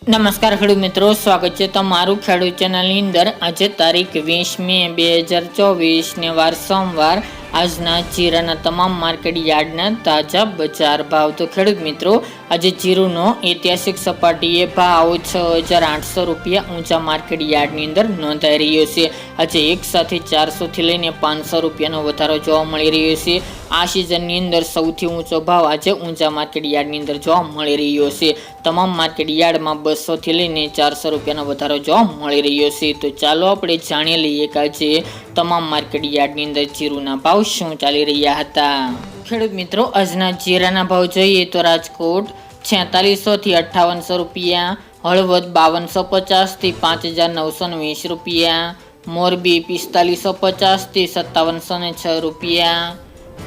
નમસ્કાર ખેડૂત મિત્રો, સ્વાગત છે તમારું ખેડૂત ચેનલની અંદર। આજે તારીખ 20 મે 2024 ને વાર સોમવાર। આજના જીરાના તમામ માર્કેટ યાર્ડના તાજા બજાર ભાવ। તો ખેડૂત મિત્રો, આજે જીરુનો ઐતિહાસિક સપાટીએ ભાવ 6,800 રૂપિયા ઊંચા માર્કેટ યાર્ડની અંદર નોંધાઈ રહ્યો છે। આજે એક સાથે 400 થી લઈને 500 રૂપિયાનો વધારો જોવા મળી રહ્યો છે। આ સિઝનની અંદર સૌથી ઊંચો ભાવ આજે ઊંચા માર્કેટ યાર્ડની અંદર જોવા મળી રહ્યો છે। તમામ માર્કેટ યાર્ડમાં 200 થી લઈને 400 રૂપિયાનો વધારો જોવા મળી રહ્યો છે। તો ચાલો આપણે જાણી લઈએ કે આજે તમામ માર્કેટ યાર્ડની અંદર જીરુના ભાવ શું ચાલી રહ્યા હતા। ખેડૂત મિત્રો, આજના જીરાના ભાવ જોઈએ તો રાજકોટ 4600 થી 5800 રૂપિયા, હળવદ 5250 થી 5920 રૂપિયા, મોરબી 4550 થી 5706 રૂપિયા,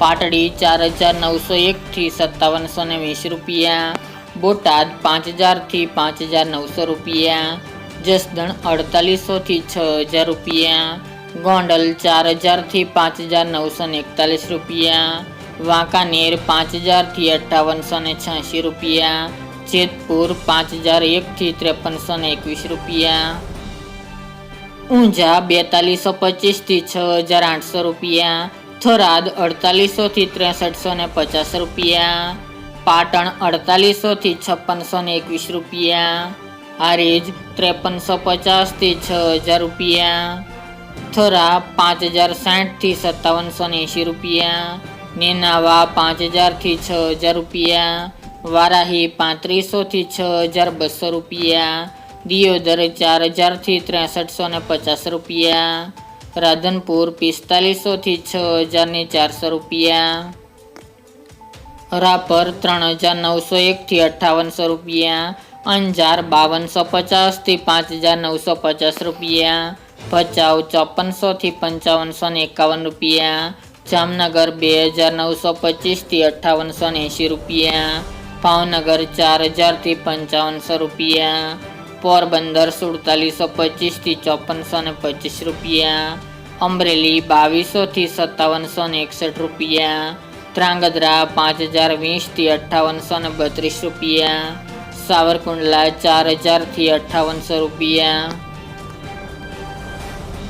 પાટડી 4901 થી 5720 રૂપિયા, બોટાદ 5000 થી 5900 રૂપિયા, જસદણ 4800 થી 6000 રૂપિયા, ગોંડલ 4000 થી 5941 રૂપિયા, વાંકાનેર 5000 થી 5886 રૂપિયા, જેતપુર 5001 થી 5321 રૂપિયા, ઊંઝા 4225 થી 6800 રૂપિયા, થરાદ 4800 થી 6350 રૂપિયા, પાટણ 4800 થી 5621 રૂપિયા, હારીજ 5350 થી 6000 રૂપિયા, થરા 5060 થી 5780 રૂપિયા, નેનાવા 5000 થી 6000 રૂપિયા, વારાહી 3500 થી 6200 રૂપિયા, દિયોદર 4000 થી 6350 રૂપિયા, રાધનપુર 4500 થી 6400 રૂપિયા, રાપર 3901 થી 5800 રૂપિયા, અંજાર 5250 થી 5950 રૂપિયા, ભચાઉ 5400 થી 5551 રૂપિયા, જામનગર 2925 થી 5880 રૂપિયા, ભાવનગર 4000 થી 5500 રૂપિયા, પોરબંદર 4725 થી 5425 રૂપિયા, અમરેલી 2200 થી 5761 રૂપિયા, ધ્રાંગધ્રા 5020 થી 5832 રૂપિયા, સાવરકુંડલા 4000 થી 5800 રૂપિયા,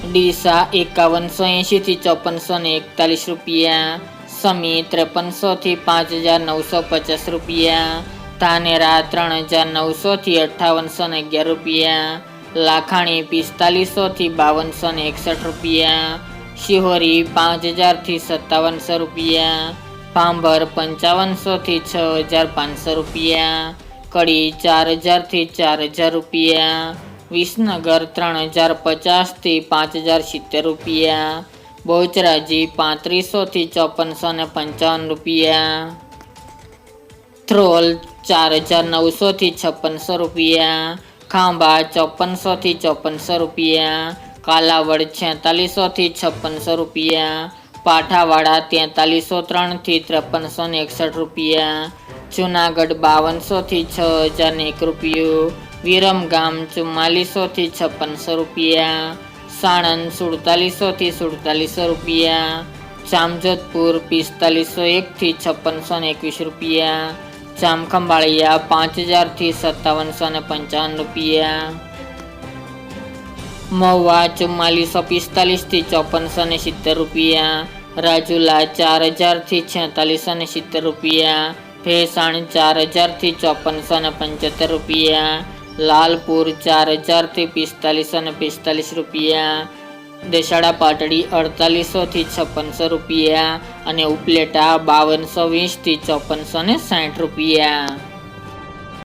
ડીસા 5180 થી 5441 રૂપિયા, સમી 5300 થી 5950 રૂપિયા, ધાનેરા 3900 થી 5811 રૂપિયા, લાખાણી 4500 થી 5261 રૂપિયા, શિહોરી 5000 થી 5700 રૂપિયા, ભાંભર 5500 થી 6500 રૂપિયા, કડી 4000 થી 4000 રૂપિયા, વિસનગર 3050 થી 5070 રૂપિયા, બહુચરાજી 3500 થી 5455 રૂપિયા, થ્રોલ 4900 થી 5600 રૂપિયા, ખાંભા 5400 થી 5400 રૂપિયા, કાલાવડ 4600 થી 5600 રૂપિયા, પાઠાવાડા 4303 થી 5361 રૂપિયા, જુનાગઢ 5200 થી 6001 રૂપિયો, વિરમગામ 4400 થી 5600 રૂપિયા, સાણંદ 4700 થી 4700 રૂપિયા, જામજોધપુર 4501 થી 5621 રૂપિયા, જામખંભાળિયા 5000 થી 5755 રૂપિયા, મહુવા 4445 થી 5470 રૂપિયા, રાજુલા 4000 થી 4670 રૂપિયા, ભેસાણ 4000 થી 5475 રૂપિયા, લાલપુર 4000 થી 4545 રૂપિયા, દેશાડા પાટડી 4800 થી 5600 રૂપિયા અને ઉપલેટા 5220 થી 5460 રૂપિયા।